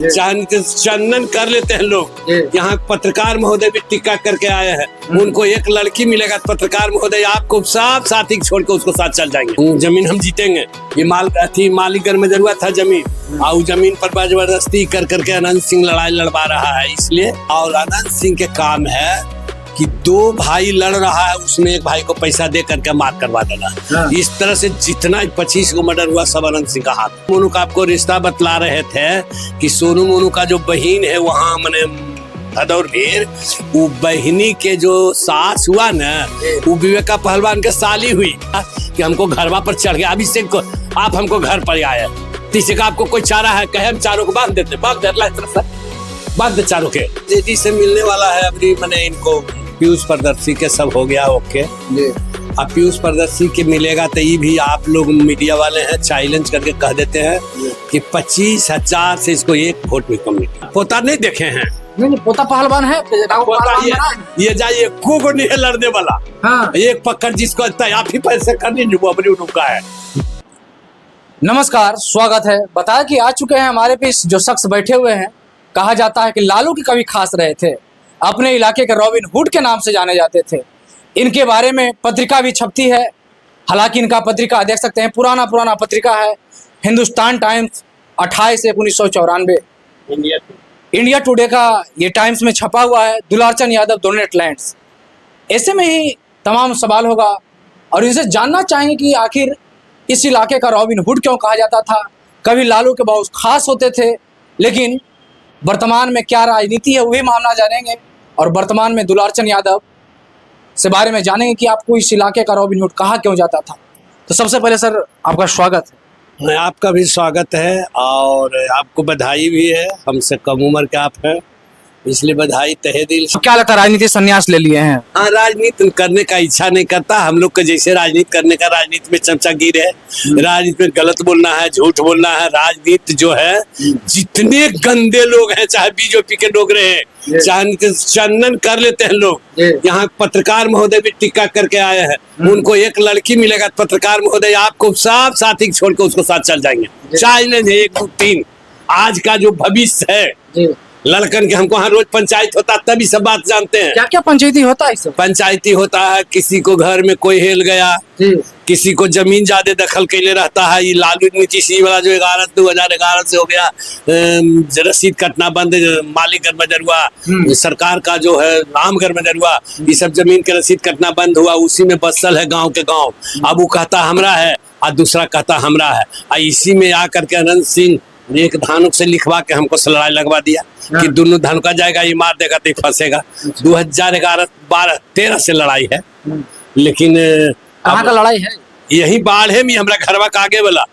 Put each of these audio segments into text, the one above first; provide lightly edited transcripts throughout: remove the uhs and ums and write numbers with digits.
चंदन कर लेते हैं लोग। यहाँ पत्रकार महोदय भी टिक्का करके आए हैं, उनको एक लड़की मिलेगा पत्रकार महोदय आपको सब साथी छोड़ के उसको साथ चल जाएंगे। जमीन हम जीतेंगे। ये मालिकगढ़ में जरूरत था जमीन, और जमीन पर जबरदस्ती कर करके अनंत सिंह लड़ाई लड़वा रहा है इसलिए। और अनंत सिंह के काम है कि दो भाई लड़ रहा है, उसमें एक भाई को पैसा दे करके मार करवा देना। इस तरह से जितना 25 को मर्डर हुआ सब अनंत सिंह का हाथ। मोनू का आपको रिश्ता बतला रहे थे कि सोनू मोनू का जो बहन है वहाँ मैंने भदौर ढेर, वो बहनी के जो सास हुआ ना, वो विवेका पहलवान के साली हुई कि हमको घरवा पर चढ़ गया। अभिषेक को आप हमको घर पर आए, तीसरे का आपको कोई चारा है, कहे हम चारों को बांध देते, बांध दे चारों के। जेडी से मिलने वाला है अभी मैंने इनको पीयूष प्रदर्शी के सब हो गया ओके। अब पीयूष प्रदर्शी के मिलेगा तो ये भी आप लोग मीडिया वाले हैं चैलेंज करके कह देते हैं कि 25,000 से इसको एक वोट भी कम नहीं। पोता नहीं देखे हैं? नहीं, पोता पहलवान है, पोता ये जाइए को नहीं है लड़ने वाला। हाँ। एक पकड़ जिसको आप ही पैसे करनी उनका है। नमस्कार, स्वागत है। बताया कि आ चुके हैं हमारे बीच जो शख्स बैठे हुए हैं, कहा जाता है कि लालू के कभी खास रहे थे, अपने इलाके के रॉबिन हुड के नाम से जाने जाते थे। इनके बारे में पत्रिका भी छपती है, हालांकि इनका पत्रिका देख सकते हैं पुराना पत्रिका है, हिंदुस्तान टाइम्स 28/1994। इंडिया टुडे का ये टाइम्स में छपा हुआ है, दुलारचंद यादव डोनेट लैंड्स। ऐसे में ही तमाम सवाल होगा और इनसे जानना चाहेंगे कि आखिर इस इलाके का रॉबिन हुड क्यों कहा जाता था। कभी लालू के बहुत खास होते थे, लेकिन वर्तमान में क्या राजनीति है वही मामला जानेंगे और वर्तमान में दुलारचंद यादव से बारे में जानेंगे कि आपको इस इलाके का रॉबिन हुड कहा क्यों जाता था। तो सबसे पहले सर आपका स्वागत है। आपका भी स्वागत है और आपको बधाई भी है, हमसे कम उम्र के आप हैं इसलिए बधाई तहे दिल से। क्या लगता है राजनीति संन्यास ले लिए हैं? हाँ, राजनीति करने का इच्छा नहीं करता हम लोग का, जैसे राजनीति करने का राजनीति में चमचागिर है, राजनीति में गलत बोलना है, झूठ बोलना है। राजनीति जो है जितने गंदे लोग हैं, चाहे बीजेपी के लोग रहे, चाहे चंदन कर लेते हैं लोग। यहाँ पत्रकार महोदय भी टिक्का करके आए हैं, उनको एक लड़की मिलेगा पत्रकार महोदय आपको सब साथी छोड़ के उसको साथ चल जाएंगे। चैलेंज है 1 2 3। आज का जो भविष्य है लड़कन के, हमको यहाँ रोज पंचायत होता तभी सब बात जानते हैं। क्या क्या पंचायती होता है? पंचायती होता है, किसी को घर में कोई हेल गया, किसी को जमीन ज्यादा दखल के लिए रहता है। ये लालू नीतीश वाला जो 2011 से हो गया रसीद कटना बंद, मालिकगढ़ में जरुआ सरकार का जो है रामगढ़ में जरुआ, ये सब जमीन के रसीद कटना बंद हुआ। उसी में बसल है गाँव के गाँव। अब वो कहता हमरा है और दूसरा कहता हमरा है, और इसी में आकर के अनंत सिंह एक धानुक से लिखवा के हमको लड़ाई लगवा दिया कि दोनों धानुका जाएगा, ये मार देगा तो फंसेगा। 2011-12-13 से लड़ाई है, लेकिन कहाँ का लड़ाई है? यही बाढ़े में हमारा घरवा का आगे वाला।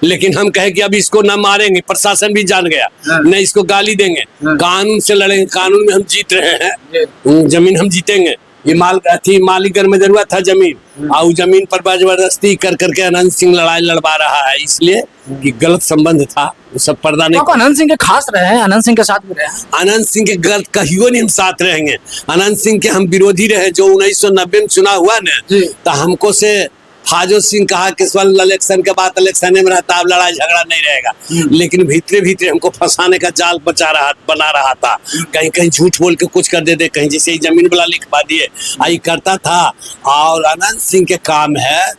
लेकिन हम कहे कि अब इसको न मारेंगे, प्रशासन भी जान गया, न इसको गाली देंगे, कानून से लड़ेंगे। कानून में हम जीत रहे हैं, जमीन हम जीतेंगे। ये मालिकगढ़ में जरूरत था जमीन, और जमीन पर जबरदस्ती कर करके अनंत सिंह लड़ाई लड़वा रहा है इसलिए कि गलत संबंध था, वो सब पर्दा नहीं। अनंत सिंह के खास रहे हैं, अनंत सिंह के साथ भी रहे। अनंत सिंह के गलत कहियो नहीं हम साथ रहेंगे। अनंत सिंह के हम विरोधी रहे। जो 1990 में चुनाव हुआ ना, तो हमको से फाजो सिंह कहा कि इलेक्शन के बाद इलेक्शन में रहता, अब लड़ाई झगड़ा नहीं रहेगा। लेकिन भीतरे हमको फंसाने का जाल बना रहा था। कहीं झूठ बोल के कुछ कर देते, कहीं जैसे जमीन वाला लिखवा दिए, आई करता था। और अनंत सिंह के काम है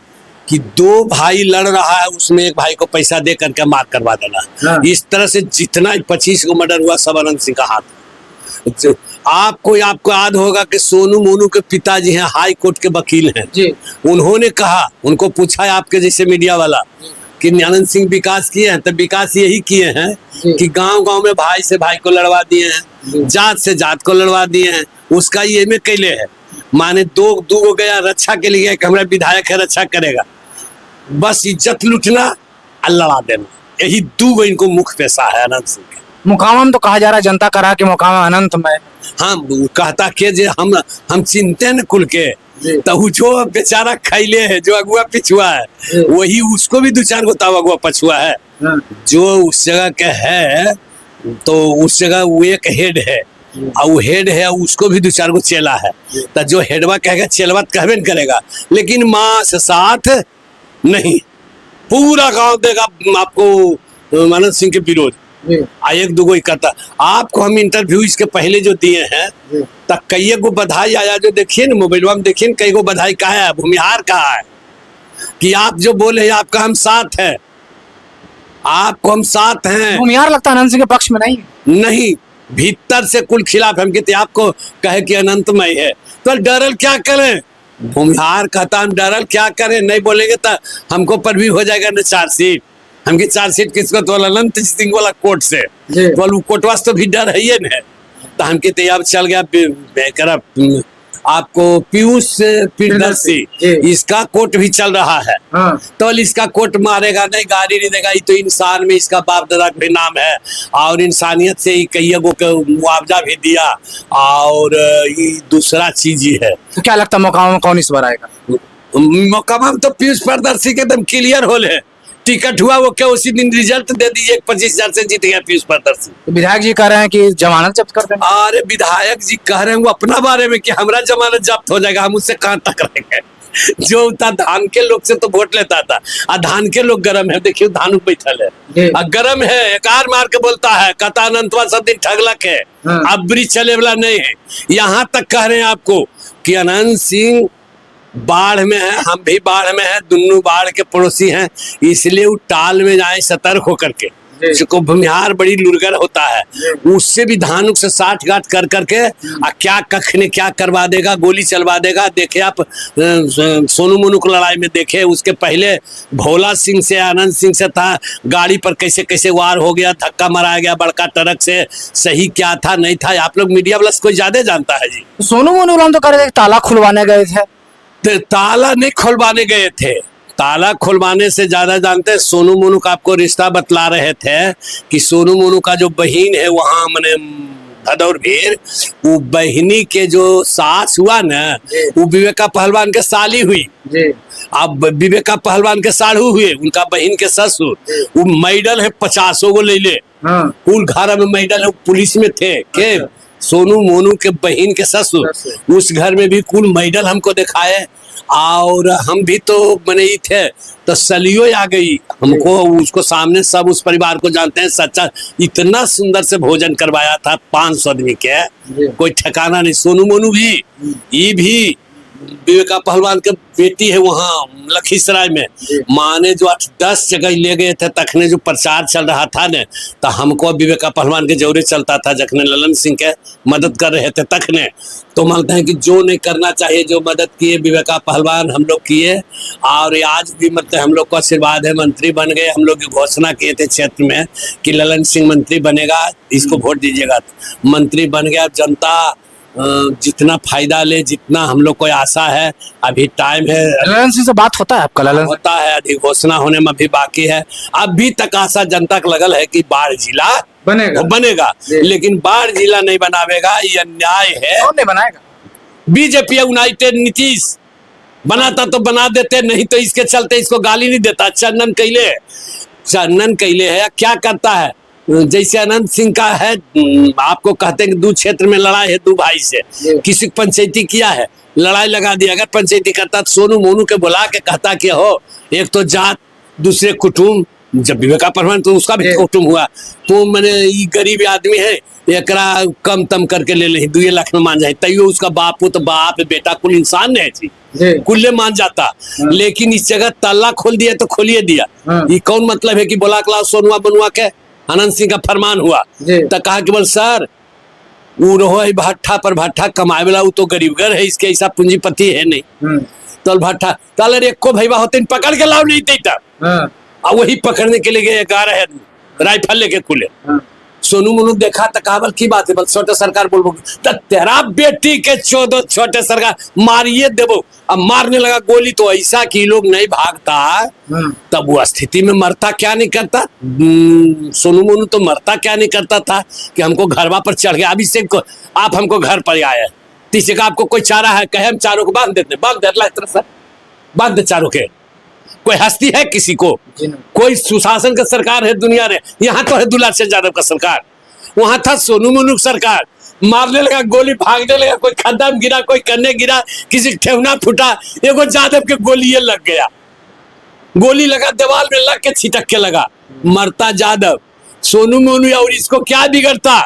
कि दो भाई लड़ रहा है, उसमें एक भाई को पैसा दे करके मार करवा देना। इस तरह से जितना 25 को मर्डर हुआ सब अनंत सिंह का हाथ। आपको याद होगा कि सोनू मोनू के पिताजी हैं, हाई कोर्ट के वकील हैं जी। उन्होंने कहा, उनको पूछा आपके जैसे मीडिया वाला कि अनंत सिंह विकास किए हैं, तो विकास यही किए हैं कि गांव में भाई से भाई को लड़वा दिए हैं, जात से जात को लड़वा दिए हैं। उसका ये में कैले है, माने दो गया रक्षा के लिए कि हमारा विधायक है रक्षा करेगा, बस इज्जत लूटना और लड़ा देना, यही 2 इनको मुख्य पेशा है अनंत सिंह का। मुकाम तो कहा जा रहा है, जनता करा के मुकाम अनंत में। हाँ, कहता के जे हम चिंते न कुल के, तो जो बेचारा खैले है, जो अगुआ पिछुआ है, वही उसको भी 2-4 गो तब अगुआ पछुआ है। जो उस जगह के है तो उस जगह वो एक हेड है, और वो हेड है उसको भी 2-4 गो चेला है। तो जो हेडवा कहेगा चेलवा कहबे न करेगा, लेकिन माँ से साथ नहीं। पूरा गांव देगा आपको अनंत सिंह के विरोध। एक दो ही करता। आपको हम इंटरव्यू इसके पहले जो दिए हैं तब कई गो बधाई आया, जो देखिए ना मोबाइल में देखिए कई गो बधाई कहा है, भूमिहार कहा है कि आप जो बोले आपका हम साथ है, आपको हम साथ हैं। भूमिहार लगता है अनंत सिंह के पक्ष में नहीं? नहीं, भीतर से कुल खिलाफ। हम कहते आपको कहे कि अनंतमय है तो डरल क्या करें? भूमिहार कहता हम डरल क्या करें, नहीं बोलेंगे तो हमको पर भी हो जाएगा ना चार्जशीट। हमकी चार्जशीट किसको? तो अनंत सिंह वाला कोर्ट से, तो कोर्टवा से तो भी डर है ये ना। तो हम कहते अब चल गया आपको पीयूष प्रियदर्शी, इसका कोर्ट भी चल रहा है। तो इसका कोर्ट मारेगा नहीं, गाड़ी नहीं देगा, ये तो इंसान में इसका बाप दादा भी नाम है और इंसानियत से कई गो के मुआवजा भी दिया। और ये दूसरा चीज ही है। तो क्या लगता है मौका में कौन इस बार आएगा? मौका में तो पीयूष प्रियदर्शी के एकदम क्लियर होल है। टिकट हुआ वो क्या उसी दिन रिजल्ट दे दीजिए, 25,000 से जीत गया पीयूष प्रियदर्शी। तो विधायक जी कह रहे हैं कि जमानत जब्त कर देंगे। अरे विधायक जी कह रहे हैं वो अपना बारे में कि हमारा जमानत जब्त हो जाएगा, हम उससे कहाँ तक रहेंगे। जो था धान के लोग से तो वोट लेता था, और धान के लोग गरम है, देखिए धान बैठल है गरम है, एकार मार के बोलता है, कहता अनंतवा सब दिन ठगलक है, अब ब्रिज चले वाला नहीं है। यहाँ तक कह रहे हैं आपको कि अनंत सिंह बाढ़ में है, हम भी बाढ़ में है, दोनों बाढ़ के पड़ोसी हैं, इसलिए वो टाल में जाए सतर्क होकर के। जिसको भूमिहार बड़ी लुरगर होता है, उससे भी धानुक से 60 गांठ कर करके क्या कख ने क्या करवा देगा, गोली चलवा देगा। देखे आप सोनू मोनू को लड़ाई में देखे, उसके पहले भोला सिंह से आनंद सिंह से था, गाड़ी पर कैसे कैसे वार हो गया, धक्का मराया गया बड़का ट्रक से, सही क्या था नहीं था आप लोग मीडिया वाला कोई ज्यादा जानता है जी। सोनू मोनू तो कर ताला खुलवाने गए थे। ताला नहीं खुलवाने गए थे, ताला खुलवाने से ज्यादा जानते हैं सोनू मोनू का आपको रिश्ता बतला रहे थे कि सोनू मोनू का जो बहन है वहाँ मैंने भदौर भीर, वो बहनी के जो सास हुआ ना, वो विवेका पहलवान के साली हुई। अब विवेका पहलवान के साढ़ू हुए, उनका बहन के ससुर, वो मेडल है 50 गो ले ले, कुल घर में मेडल है, पुलिस में थे के सोनू मोनू के बहन के ससुर, उस घर में भी कुल मेडल हमको दिखाए। और हम भी तो बने ही थे, तो सलियो आ गई हमको, उसको सामने सब उस परिवार को जानते हैं। सच्चा इतना सुंदर से भोजन करवाया था 500 आदमी के, कोई ठिकाना नहीं। सोनू मोनू भी, ये भी विवेका पहलवान के बेटी है वहाँ लखीसराय में, माँ ने जो 8-10 जगह ले गए थे, तखने जो प्रचार चल रहा था ने, तो हमको विवेका पहलवान के जौरे चलता था, जखने ललन सिंह के मदद कर रहे थे तखने। तो मानते हैं कि जो नहीं करना चाहिए, जो मदद किए विवेका पहलवान हम लोग किए। और आज भी मतलब हम लोग को आशीर्वाद है, मंत्री बन गए। हम लोग घोषणा किए थे क्षेत्र में कि ललन सिंह मंत्री बनेगा, इसको वोट दीजिएगा। मंत्री बन गया। जनता जितना फायदा ले, जितना हम लोग को आशा है, अभी टाइम है। ललन सिंह से बात होता है आपका? ललन होता है, अधिघोषणा होने में अभी बाकी है। अभी तक आशा जनता को लगल है कि बाढ़ जिला बनेगा, लेकिन बाढ़ जिला नहीं बनावेगा, ये अन्याय है। कौन नहीं बनाएगा? बीजेपी यूनाइटेड नीतीश बनाता तो बना देते, नहीं तो इसके चलते इसको गाली नहीं देता। चंदन कैले है, क्या करता है? जैसे अनंत सिंह का है, आपको कहते हैं कि 2 क्षेत्र में लड़ाई है 2 भाई से, किसी पंचायती किया है, लड़ाई लगा दिया। अगर पंचायती करता तो सोनू मोनू के बुला के कहता कि हो, एक तो जात, दूसरे कुटुंब, जब विवेका पहलवान तो उसका भी कुटुंब हुआ, तो मैंने ये गरीब आदमी है, एकरा कम तम करके ले ले 2 लाख में मान जाए, तैयो उसका बापू तो बाप बेटा कुल इंसान नहीं थी, कुल्ले मान जाता। लेकिन इस जगह ताला खोल दिया तो खोलिए दिया। ये कौन मतलब है कि बोला क्लास सोनुआ बनुआ के अनंत सिंह का फरमान हुआ, तो कहा कि बोल सर वो रहो भट्ठा पर भट्ठा कमाए वाला, वो तो गरीबगर है, इसके ऐसा पूंजीपति है नहीं। तो भट्ठा ताल एको भैया होते पकड़ के लाओ नहीं देता, और वही पकड़ने के लिए गए 11 आदमी राइफल लेके खुले। सोनू मोनू देखा तो कहा की बात है, बल छोटे सरकार बोल तो तेरा बेटी के 14 छोटे सरकार मारिए देवो। अब मारने लगा गोली, तो ऐसा कि लोग नहीं भागता, तब वो स्थिति में मरता क्या नहीं करता। सोनू मोनू तो मरता क्या नहीं करता था कि हमको घरवा पर चढ़ गया। अभी से आप हमको घर पर आए, तीसरे का आपको कोई चारा है, कहे हम चारों को बांध देते, बांध दे, बांध दे चारों के। कोई हस्ती है किसी को? कोई सुशासन का सरकार है दुनिया में? यहाँ तो है दुलार सिंह यादव का सरकार, वहां था सोनू मोनू सरकार। मारने लगा गोली, भागने लगा, कोई खड्डा में गिरा, कोई कन्ने गिरा, किसी ठेवना फूटा, एगो यादव के गोली ये लग गया, गोली लगा दीवार में लग के छिटक के लगा, मरता यादव। सोनू मोनू और इसको क्या बिगड़ता।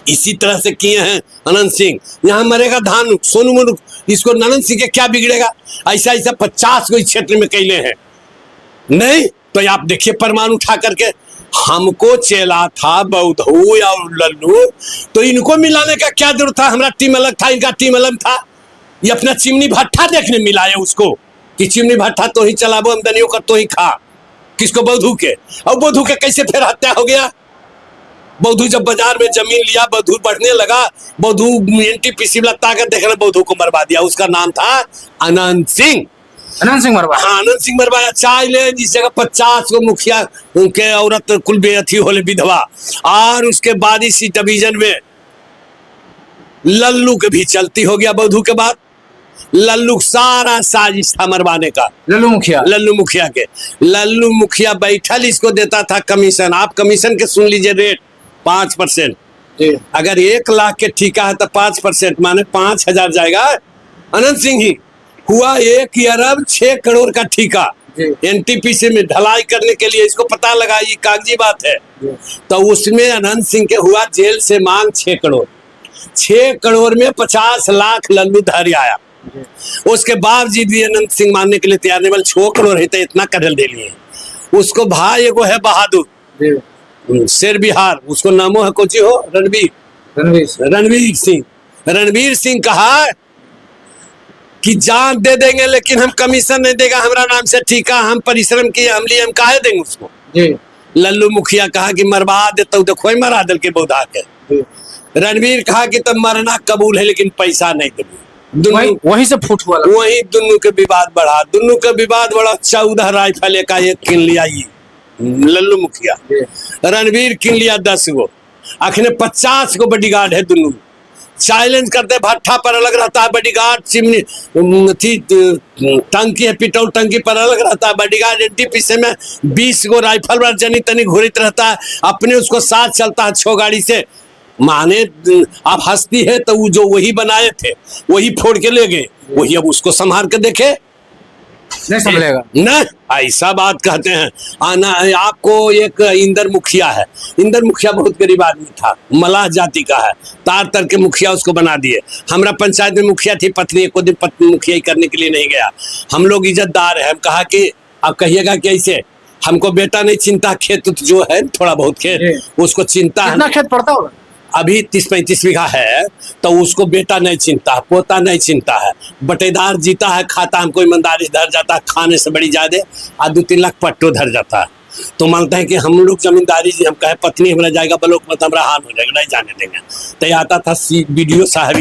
इसी तरह से किए हैं अनंत सिंह, यहाँ मरेगा धान सोनू मोनू, इसको अनंत सिंह के क्या बिगड़ेगा। ऐसा ऐसा 50 को इस क्षेत्र में कैले हैं। नहीं तो आप देखिए परमाणु उठा करके हमको चेला था बौद्धू या लल्लू, तो इनको मिलाने का क्या जरूरत था। हमारा टीम अलग था, इनका टीम अलग था। ये अपना चिमनी भट्ठा देखने मिलाए उसको कि चिमनी भट्ठा तो ही चलाबो, आमदनियों कर तो ही खा। किसको, बौद्धू के। और बौद्धू के कैसे फिर हत्या हो गया। बौद्धू जब बाजार में जमीन लिया, बौद्धू बढ़ने लगा, बौद्धू एनटीपीसी वाला ताकत देखने बौद्धू को मरवा दिया। उसका नाम था अनंत सिंह। अनंत सिंह मरवाया। हाँ, अनंत सिंह मरवाया। चाय ले जिस जगह 50 को मुखिया उनके औरत कुल बेअथी होले विधवा। और उसके बाद इसी डिवीजन में लल्लू के भी चलती हो गया। बौद्धू के बाद लल्लू सारा साजिश था मरवाने का। लल्लू मुखिया के लल्लू मुखिया बैठल इसको देता था कमीशन। आप कमीशन के सुन लीजिए रेट 5%। अगर 1 लाख के ठेका है तो 5% माने 5,000 जाएगा। अनंत सिंह ही हुआ 1 अरब 6 करोड़ का ठेका एनटीपीसी में ढलाई करने के लिए। इसको पता लगा, ये कागजी बात है। तो उसमें अनंत सिंह के हुआ जेल से मांग 6 करोड़। 6 करोड़ में 50 लाख लल्लू धारी आया। उसके बावजूद भी अनंत सिंह मानने के लिए तैयार नहीं, बोले 6 करोड़ है तो इतना करल दे लिए। उसको भाई एगो है बहादुर शेर बिहार, उसको नामो है कोची हो रणवीर सिंह कहा कि जान दे देंगे लेकिन हम कमीशन नहीं देगा हमारा नाम से ठेका। हम परिश्रम किए, हम लिए, हम काहे देंगे उसको। लल्लू मुखिया कहा कि मरवा देता हूँ, देखो मरा दल के बौधा के। रणवीर कहा कि तब मरना कबूल है लेकिन पैसा नहीं देंगे। वहीं से फूट हुआ, वहीं दोनों के विवाद बढ़ा। 14 राइफल एक किन लिया ये लल्लू मुखिया। रणवीर किन लिया 10 गो। आखिर 50 को बॉडीगार्ड है। दोनों चैलेंज करते, भट्ठा पर अलग रहता है बॉडीगार्ड, चिमनी थी टंकी है, पेट्रोल टंकी पर अलग रहता है बॉडीगार्ड। एनटीपीसी में 20 गो राइफल वाला जनी तनी घूरित रहता है, अपने उसको साथ चलता है 6 गाड़ी से। माने आप हंसती है तो वो जो वही बनाए थे वही फोड़ के ले गए, वही अब उसको संभाल के देखे नहीं संभलेगा ना। ऐसा बात कहते हैं। आना आपको एक इंदर मुखिया है। इंदर मुखिया बहुत गरीब आदमी था, मलाह जाति का है। तार तर के मुखिया उसको बना दिए। हमारा पंचायत में मुखिया थी पत्नी, एक दिन पत्नी मुखिया करने के लिए नहीं गया। हम लोग इज्जतदार है। हम कहा कि आप कहिएगा कैसे, हमको बेटा नहीं चिंता, खेत जो है थोड़ा बहुत खेत उसको चिंता है। कितना खेत पड़ता होगा? अभी 30-35 बीघा है। तो उसको बेटा नहीं चिंता, पोता नहीं चिंता है। बटेदार जीता है, खाता हमको ईमानदारी धर जाता है, खाने से बड़ी ज्यादा। और 2-3 लाख पट्टो धर जाता है। तो मानते हैं कि हम लोग जमींदारी, हम कहे पत्नी हमारा जाएगा बलोक मत, हमारा हाल हो जाएगा, नहीं जाने देंगे। तो आता था बीडीओ साहब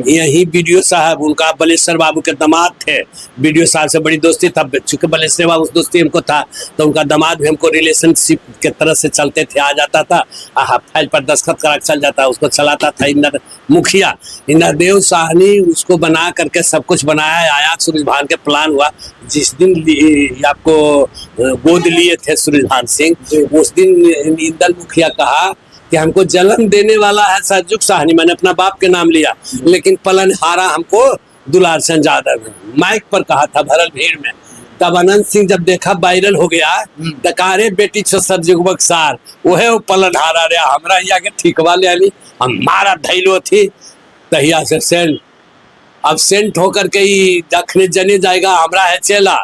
यही बीडीओ साहब, उनका बलेश्वर बाबू के दामाद थे। बीडीओ साहब से बड़ी दोस्ती था, चूंकि बलेश्वर बाबू दोस्ती हमको था तो उनका दामाद भी हमको रिलेशनशिप के तरह से चलते थे। आ जाता था, फाइल पर दस्तखत करा चल जाता, उसको चलाता था इंदर मुखिया। इंदर देव साहनी उसको बना करके सब कुछ बनाया। आया सूरजभान के प्लान हुआ। जिस दिन आपको गोद लिए थे सूरजभान सिंह, उस दिन इंदर मुखिया कहा कि हमको जन्म देने वाला है सज्जुक साहनी, मैंने अपना बाप के नाम लिया, लेकिन पलनहारा हमको दुलार चंद यादव माइक पर कहा था भरल भीड़ में। तब अनंत सिंह जब देखा वायरल हो गया, दकारे बेटी छो सज्जुक सार वहे वो पलनहारा रे हमरा यहाँ के ठीकवा ले आली, हमारा धैलो थी तहिया से सेंट। अब सेंट होकर के ही दखने जने जाएगा, हमरा है चेला,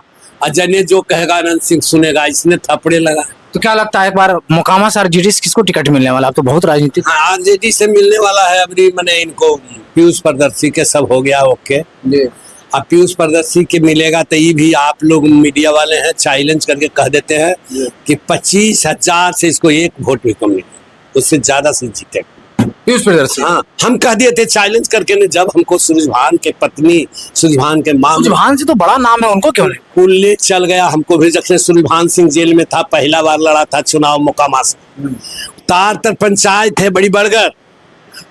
और जने जो कहेगा अनंत सिंह सुनेगा। इसने थपड़े लगा। तो क्या लगता है एक बार मोकामा से आरजेडी से किसको टिकट मिलने वाला? अब तो बहुत राजनीतिक। आरजेडी से मिलने वाला है अभी, मैंने इनको पीयूष प्रदर्शी के सब हो गया ओके। अब पीयूष प्रदर्शी के मिलेगा तो ये भी आप लोग मीडिया वाले हैं चैलेंज करके कह देते हैं कि 25,000 से इसको 1 वोट भी कम मिलेगा, उससे ज्यादा से जीतेगा पीयूष प्रदर्शी। हाँ, हम कह दिए थे चैलेंज करके ने, जब हमको सूरजभान के पत्नी सूरजभान के मां, सूरजभान से तो बड़ा नाम है, उनको क्यों नहीं? कुल्ले चल गया हमको भी। जब सूरजभान सिंह जेल में था, पहला बार लड़ा था चुनाव मोकामा से। तार तर पंचायत है बड़ी बड़गर,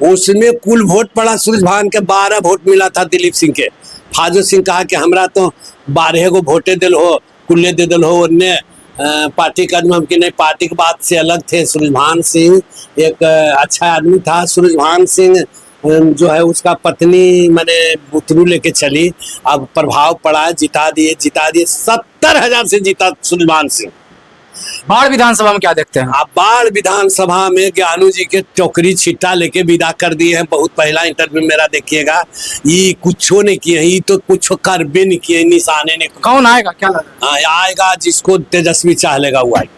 उसमें कुल वोट पड़ा सूरजभान के 12 वोट मिला था दिलीप सिंह के। फाजो सिंह कहा कि हमरा तो 12 गो वोटे दिल हो, कुल्ले दे दिल हो। उनने पार्टी का हम कि नहीं, पार्टी की बात से अलग थे। सूरजभान सिंह एक अच्छा आदमी था। सूरजभान सिंह जो है उसका पत्नी मैंने बुतरू लेके चली, अब प्रभाव पड़ा, जिता दिए 70,000 से जीता सूरजभान सिंह। बाढ़ विधानसभा में क्या देखते हैं? अब बाढ़ विधानसभा में ज्ञानू जी के टोकरी छिट्टा लेके विदा कर दिए हैं। बहुत पहला इंटरव्यू मेरा देखिएगा, ये कुछो नहीं किए, ये तो कुछ कर भी नहीं किए, निशाने नहीं। कौन आएगा, क्या लगा? आएगा जिसको तेजस्वी चाह लेगा वो आएगा।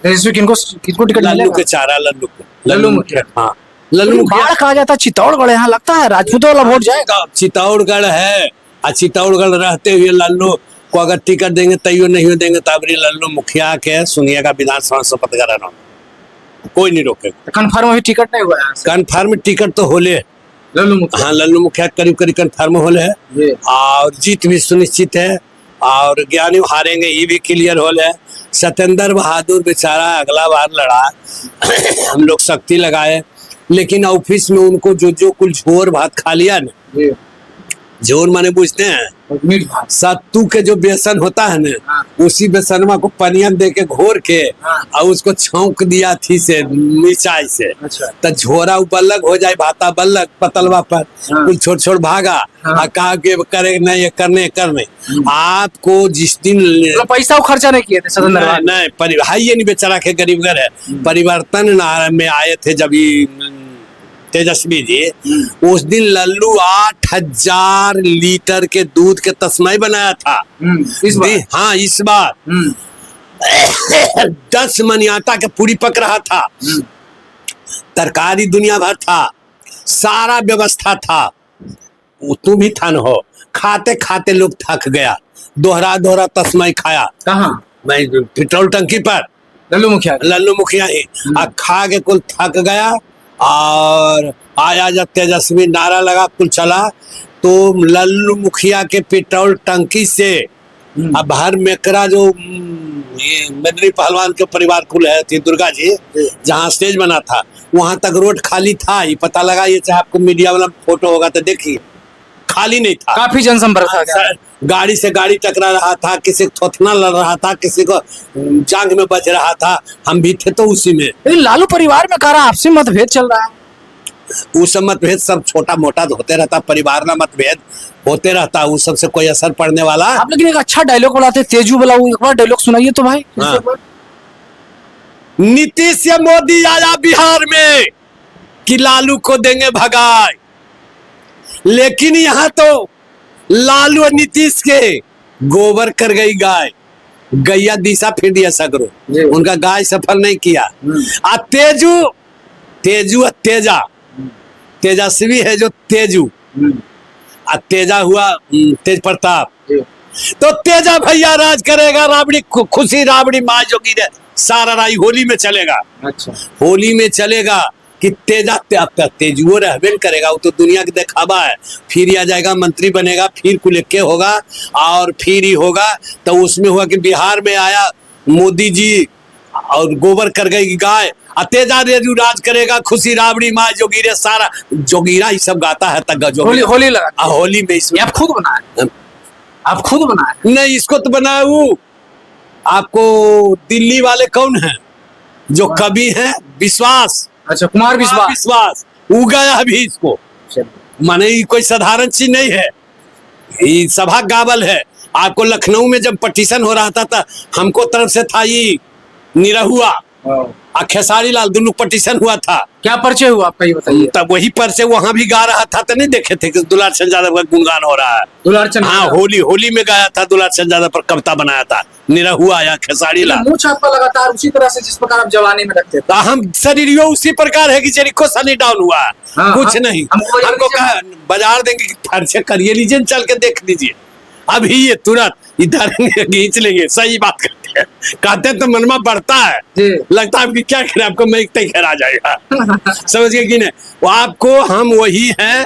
तेजस्वी किनको किसको टिकट लल्लू मिलेगा? के चारा, लल्लू को, लल्लू मुखिया। हाँ लल्लू मुखिया। बाढ़ कहा जाता है चित्तौड़गढ़, यहाँ लगता है राजपूतों वाला वोट जाएगा। चित्तौड़गढ़ है, और चित्तौड़गढ़ रहते हुए लल्लू को अगर टिकट देंगे तैयो नहीं देंगे, तब लल्लू मुखिया के सुनिएगा विधानसभा शपथ कराना, कोई नहीं रोकेगा। कन्फर्म अभी टिकट नहीं हुआ है? कन्फर्म टिकट तो होले है, लल्लू मुखिया। हाँ लल्लू मुखिया करीब करीब कन्फर्म होले है, और जीत भी सुनिश्चित है, और ज्ञानी हारेंगे ये भी क्लियर होले है। सत्येंद्र बहादुर बेचारा अगला बार लड़ा, हम लोग शक्ति लगाए, लेकिन ऑफिस में उनको जो कुल झोर भात खा लिया ना, झोर माने पूछते हैं सत्तू के जो बेसन होता है ना, उसी बेसनमा को पनियन दे के घोर के और उसको छौंक दिया थी से मिर्चाई से, तो झोरा बल्लग हो जाए, भाता बल्लग पतलवा पर कुल छोड़ छोड़ भागा, कहा के करे नहीं करने आपको जिस दिन पैसा खर्चा नहीं किए थे सत्येंद्र नहीं ये नहीं बेचारा के गरीब घर है। परिवर्तन में आए थे जब तेजस्वी जी, उस दिन लल्लू 8,000 लीटर के दूध के तस्मै बनाया था। इस बार? हाँ इस बार 10 मन आटा के पूरी पक रहा था, तरकारी दुनिया भर था, सारा व्यवस्था था, तुम भी थन हो, खाते खाते लोग थक गया, दोहरा तस्मै खाया। कहाँ? मैं पेट्रोल टंकी पर, लल्लू मुखिया ही खा के कुल थक गया। और आया जब तेजस्वी नारा लगा कुल चला, तो लल्लू मुखिया के पेट्रोल टंकी से अब हर मेकरा जो ये मदनी पहलवान के परिवार कुल है थी दुर्गा जी, जहाँ स्टेज बना था वहां तक रोड खाली था। ये पता लगा, ये चाहे आपको मीडिया वाला फोटो होगा तो देखिए, खाली नहीं था, काफी जनसंपर्क था। गाड़ी से गाड़ी टकरा रहा था, किसी को थोथना लड़ रहा था, किसी को जांग में बज रहा था, हम भी थे तो उसी में। लालू परिवार में कहा आपसी मतभेद चल रहा है। उस मतभेद सब छोटा मोटा तो होते रहता, परिवार में मतभेद होते रहता, उस सबसे कोई असर पड़ने वाला। आप लेकिन एक अच्छा डायलॉग बोलाते, तेजू बोला, एक बार डायलॉग सुनाइए तो भाई। नीतीश या मोदी आया बिहार में कि लालू को देंगे भगाए, लेकिन यहाँ तो लालू और नीतीश के गोबर कर गई गाय, गैया दिशा फिर दिया सगरो, उनका गाय सफल नहीं किया। आ तेजू तेजस्वी है जो तेजू, आ तेजा हुआ तेज प्रताप, तो तेजा भैया राज करेगा, राबड़ी खुशी राबड़ी माँ जोगी रे सारा राई होली में चलेगा। अच्छा, होली में चलेगा कि तेजा तेजुओ रहबे करेगा, वो तो दुनिया के दिखावा है। फिर आ जाएगा, मंत्री बनेगा, फिर कुलेके होगा, और फिर ही होगा। तो उसमें हुआ कि बिहार में आया मोदी जी और गोबर कर गई गाय, तेजा रेजू राज करेगा, खुशी राबड़ी माँ जोगीरे सारा, जोगीरा ये सब गाता है तक होली लगा। होली में इसमें आप खुद बनाए? आप खुद बनाए? नहीं, इसको तो बनाया वो आपको दिल्ली वाले कौन है जो कवि है, विश्वास। अच्छा, कुमार विश्वास उगाया अभी इसको, माने ये कोई साधारण चीज नहीं है, ये सभा गावल है। आपको लखनऊ में जब पटिशन हो रहा था हमको तरफ से था ये निरहुआ और खेसारी लाल, दोनों पटिशन हुआ था। क्या परिचय हुआ आपका ये बताइए? तब वही परिचय वहां भी गा रहा था, तो नहीं देखे थे कि दुलार चंद यादव का गुणगान हो रहा है। दुलार चंद, हाँ, होली में गाया था, दुलार चंद यादव पर कविता बनाया था, निरहुआ या खेसारी लाल। मुंह छापा लगातार उसी तरह से जिस प्रकार आप जवानी में रखते थे। हम शरीर उसी प्रकार है कि जरिको सनी डाउन हुआ है। कुछ नहीं, हमको कहा बाजार देंगे कि खर्चे करिए, लीजिए चल के देख लीजिए, अभी ये तुरंत इधर खींच लेंगे। सही बात करते हैं, कहते तो मनमा बढ़ता है, लगता है कि क्या करें, आपको मैं घर आ जाएगा। समझ गए कि नहीं? वो आपको हम वही है,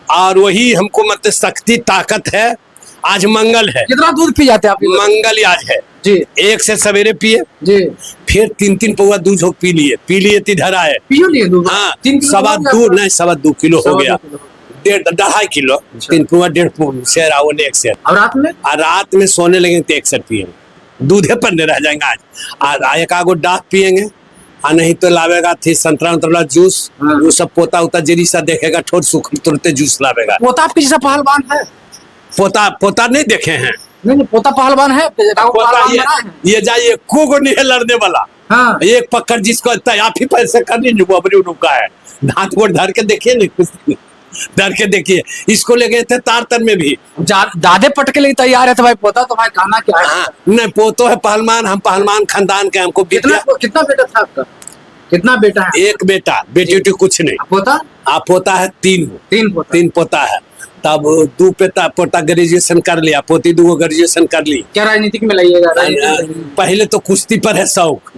और वही हमको मतलब शक्ति ताकत है। आज मंगल है, कितना दूध पी जाते हैं आप? मंगल आज है जी, एक से सवेरे पिए जी, फिर 3 पौवा दूध पी लिए इधर आए, पियो लिए दूध। हाँ, 2 किलो हो गया, 2.5 किलो, 3 पौवा 1.5 शेर आवले 1 शेर। और रात में सोने लगे तो 1 शेर पिए, दूधे पर रह जाएंगे आज। एक आगो डाक पियेंगे, और नहीं तो लावेगा थी संतरा जूस, वो सब पोता उता जरी सा देखेगा, ठोर सूख तुरंत जूस लावेगा। पोता आपके जैसा पहलवान है? पोता नहीं देखे हैं, नहीं पोता पहलवान है, पोता ये जाइए को नहीं है लड़ने वाला। हाँ। एक पकड़ जिसको आप ही पैसे करनी बबरी उनका है, दांत वोट धर के देखिए नहीं, कुछ डर के देखिए। इसको ले गए थे तारतर में भी, दादे पट के लिए तैयार है तो भाई पोता तो भाई कहना क्या है। हाँ, नहीं पोतो है पहलवान, हम पहलवान खानदान के, हमको कितना बेटा था आपका, कितना बेटा है? एक बेटा, बेटी कुछ नहीं। पोता? आप पोता है तीन पोता है। तब दो पोता ग्रेजुएशन कर लिया, पोती दो ग्रेजुएशन कर ली। क्या राजनीतिक में लाइएगा? पहले तो कुश्ती पर है शौक,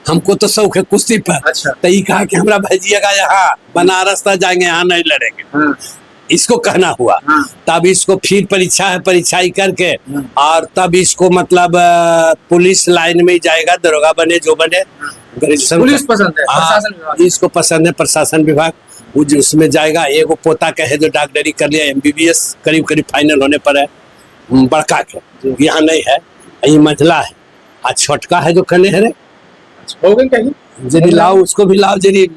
हमको तो शौक है कुश्ती पर। अच्छा। तो ये कहा कि हमरा भेजिएगा यहाँ बनारस तक जाएंगे, यहाँ नहीं लड़ेंगे। हाँ। इसको कहना हुआ। हाँ। तब इसको फिर परीक्षा है, परीक्षा ही करके और तब इसको मतलब पुलिस लाइन में ही जाएगा, दरोगा बने जो बने। ग्रेजुएशन पुलिस पसंद है, प्रशासन विभाग इसको पसंद है, प्रशासन विभाग उसमें जाएगा। एगो पोता का है जो डॉक्टरी कर लिया, MBBS करीब फाइनल होने पर है, बड़का के यहाँ नहीं है, ये मंझला है। आज छोटका है जो कने है रे, हो गई कहीं जरी लाओ उसको भी लाओ, जरी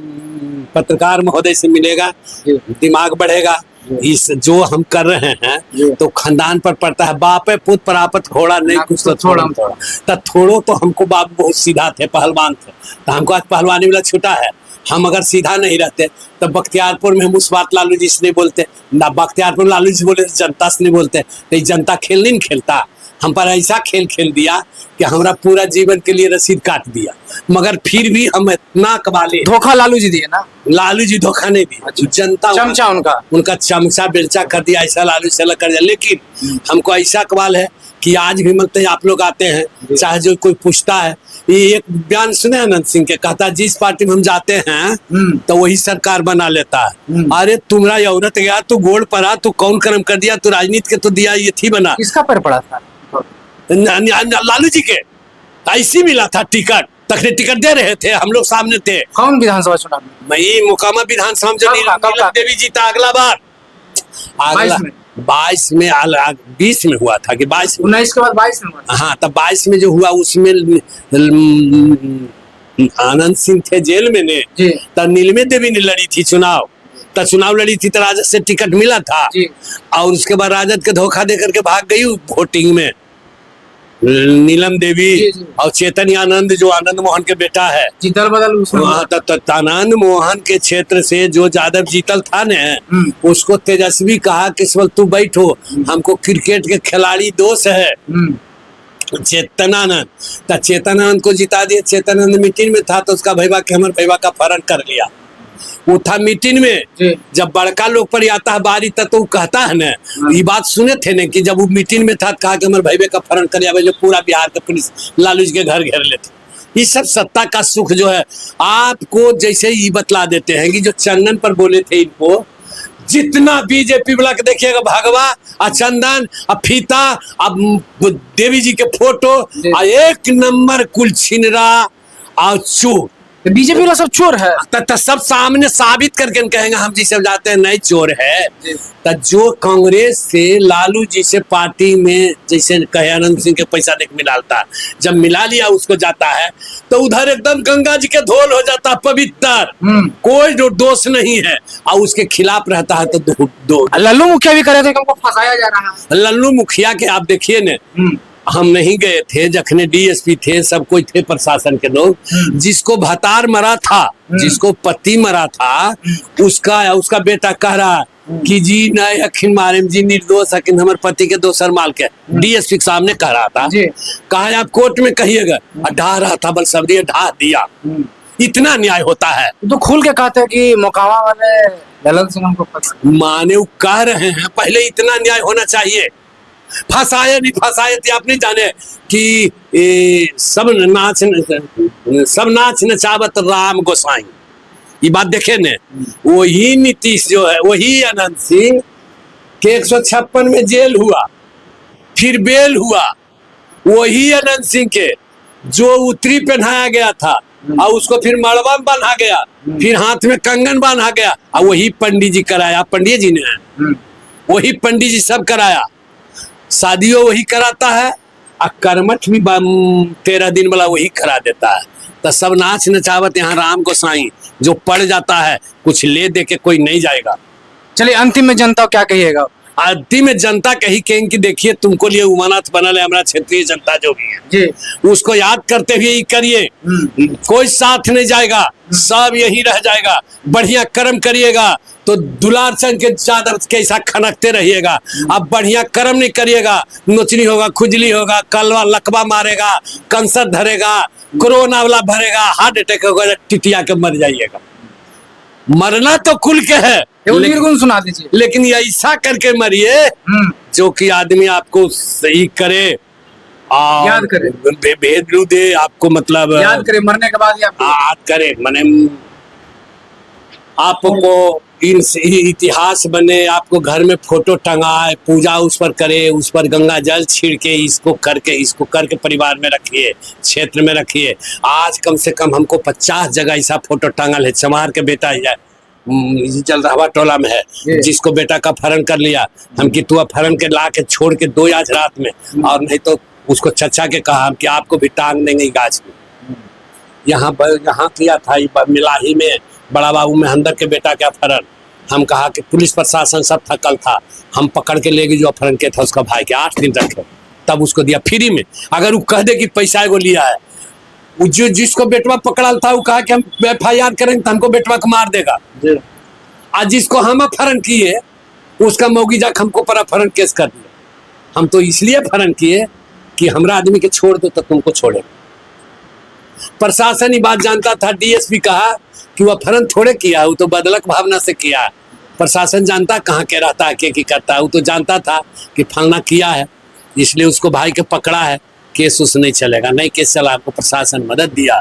पत्रकार महोदय से मिलेगा, दिमाग बढ़ेगा। इस जो हम कर रहे हैं तो खानदान पर पड़ता है, बाप है पुत परापत घोड़ा नहीं, कुछ तो थोड़ा थोड़ो तो हमको बाप बहुत सीधा थे, पहलवान थे, तो हमको आज पहलवानी वाला छूटा है। हम अगर सीधा नहीं रहते तो बख्तियारपुर में हम उस बात लालू जी से नहीं बोलते ना, बख्तियारपुर में लालू जी बोले जनता से नहीं बोलते, तो जनता खेल नहीं खेलता। हम पर ऐसा खेल दिया कि हमारा पूरा जीवन के लिए रसीद काट दिया, मगर फिर भी हम इतना कबाले। धोखा लालू जी दिए ना? लालू जी धोखा नहीं दिया, जनता चमचा उनका चमचा बेलचा कर दिया, ऐसा लालू से कर दिया। लेकिन हमको ऐसा कबाल है कि आज भी मतलब आप लोग आते हैं, चाहे जो कोई पूछता है, ये एक बयान सुने अनंत सिंह के, कहता है जिस पार्टी में हम जाते हैं तो वही सरकार बना लेता है। अरे तुम्हारा औरत गया, तू गोड़ पड़ा, तू कौन कर्म कर दिया, तू राजनीति के तो दिया, ये थी बना। किसका पर पड़ा था? लालू जी के। ऐसी मिला था टिकट, तखने टिकट दे रहे थे, हम लोग सामने थे। कौन विधानसभा चुनाव में? मैं मोकामा विधानसभा जो नीलम देवी जीता अगला बार, 22 में 20 में हुआ था कि 22 19 के बाद 22 में हुआ था। हाँ, तब 22 में जो हुआ उसमें आनंद सिंह थे जेल में ने, तब नीलम देवी ने लड़ी थी चुनाव, तब चुनाव लड़ी थी तो राजद से टिकट मिला था, और उसके बाद राजद के धोखा दे करके भाग गई वोटिंग में नीलम देवी और चेतन आनंद जो आनंद मोहन के बेटा है, जीतल बदल आनंद मोहन के क्षेत्र से जो यादव जीतल था ने, उसको तेजस्वी कहा कि तू बैठो, हमको क्रिकेट के खिलाड़ी दोस्त है चेतनानंद, तो चेतनानंद को जिता दिया। चेतनानंद मीटिंग में था तो उसका भैया के हमर भैया का फरन कर लिया, वो था मीटिंग में। जब बड़का लोग पर आता है बारी तब तो कहता है ना, ये बात सुने थे ना कि जब वो मीटिंग में था, कहा कि हमारे भैया का फरन कर लिया, जो पूरा बिहार का पुलिस लालू जी के घर घेर लेते। ये सब सत्ता का सुख जो है आपको जैसे ही बतला देते हैं कि जो चंदन पर बोले थे, इनको जितना बीजेपी वाला के देखिएगा, भगवा और चंदन और फीता अब देवी जी के फोटो और एक नंबर कुल छिनरा और चोर, बीजेपी वाला सब चोर है। तो सब सामने साबित करके कहेंगे हम जिसे जाते हैं नहीं चोर है। तो जो कांग्रेस से लालू जी से पार्टी में जैसे कहे आनंद सिंह के पैसा देख मिलाता, जब मिला लिया उसको जाता है तो उधर एकदम गंगा जी के धोल हो जाता, पवित्र, कोई दोष नहीं है, और उसके खिलाफ रहता है तो दो लल्लू मुखिया भी करे थे, हमको फंसाया जा रहा है। लल्लू मुखिया के आप देखिए न, हम नहीं गए थे, जखने DSP थे, सब कोई थे प्रशासन के लोग, जिसको भतार मरा था, जिसको पति मरा था, उसका बेटा कह रहा कि जी नहीं अखिन मारे जी निर्दोष अखिन हमारे पति के दोसर माल के, DSP के सामने कह रहा था। कहा आप कोर्ट में कहिएगा, ढा रहा था बल सबरी ढा दिया। इतना न्याय होता है तो खुल के कहते हैं कि मोकामा वाले ललन सिंह हमको माने वो कह रहे हैं, पहले इतना न्याय होना चाहिए। फंसाए नहीं फंसाए थे आप नहीं जाने कि सब नाच नचावत राम गोसाई, ये बात देखे ने। वही नीतीश जो है, वही अनंत सिंह के 156 में जेल हुआ, फिर बेल हुआ, वही अनंत सिंह के जो उत्तरी पहनाया गया था और उसको फिर मड़वा में बांधा गया, फिर हाथ में कंगन बांधा गया, और वही पंडित जी कराया, पंडित जी ने वही पंडित जी सब कराया, शादियों वही कराता है, और कर्मठ भी 13 दिन वाला वही करा देता है। तो सब नाच नचावत यहाँ राम गोसाई जो पड़ जाता है, कुछ ले दे के कोई नहीं जाएगा। चलिए अंतिम में जनता क्या कहिएगा? आदि में जनता कही कहें कि देखिए तुमको लिए उमानाथ बनल है हमारा क्षेत्रीय जनता जो भी है जी उसको याद करते हुए ही करिए। कोई साथ नहीं जाएगा, सब यही रह जाएगा। बढ़िया कर्म करिएगा तो दुलार संग के चादर कैसा खनकते रहिएगा। अब बढ़िया कर्म नहीं करिएगा, नोचनी होगा, खुजली होगा, कलवा लकवा मारेगा, कैंसर धरेगा, कोरोना वाला भरेगा, हार्ट अटैक होगा, टिटिया के मर जाइएगा। मरना तो खुल के है, निर्गुण सुना दीजिए। लेकिन ऐसा करके मरिए जो कि आदमी आपको सही करे और याद करे, भेद दे आपको, मतलब याद करे मरने के बाद याद करे। माने आपको इतिहास बने, आपको घर में फोटो टंगाए, पूजा उस पर करे, उस पर गंगा जल छिड़के, इसको करके परिवार में रखिए, क्षेत्र में रखिए। आज कम से कम हमको 50 जगह ऐसा फोटो टांगल है। चमार के बेटा है जलरावा टोला में है, जिसको बेटा का अपहरण कर लिया, हम कि तू अपहरण के ला के छोड़ के दो आज रात में, और नहीं तो उसको चचा के कहा कि आपको भी टांग देंगे गाछ में। यहाँ किया था मिलाही में, बड़ा बाबू महेंद्र के बेटा के अपहरण। हम कहा कि पुलिस प्रशासन सब थकल था, हम पकड़ के ले गए जो अपहरण किया था उसका भाई के, 8 दिन रखे, तब उसको दिया फ्री में। अगर वो कह दे कि पैसा एगो लिया है, वो जो जिसको बेटवा पकड़ल था वो कहा कि हम FIR करेंगे तो हमको बेटवा को मार देगा। आज जिसको हम अपहरण किए उसका मौगी जाकर हमको पर अपहरण केस कर दिया। हम तो इसलिए अपहरण किए कि हमरा आदमी के छोड़ दो तो तुमको छोड़े। प्रशासन ही बात जानता था, DSP कहा कि वो अपहरण थोड़े किया, वो तो बदलक भावना से किया। प्रशासन जानता कहाँ के रहता है, क्या करता है, वो तो जानता था कि फलना किया है, इसलिए उसको भाई के पकड़ा है। केस उस नहीं चलेगा, नहीं केस चला, आपको प्रशासन मदद दिया।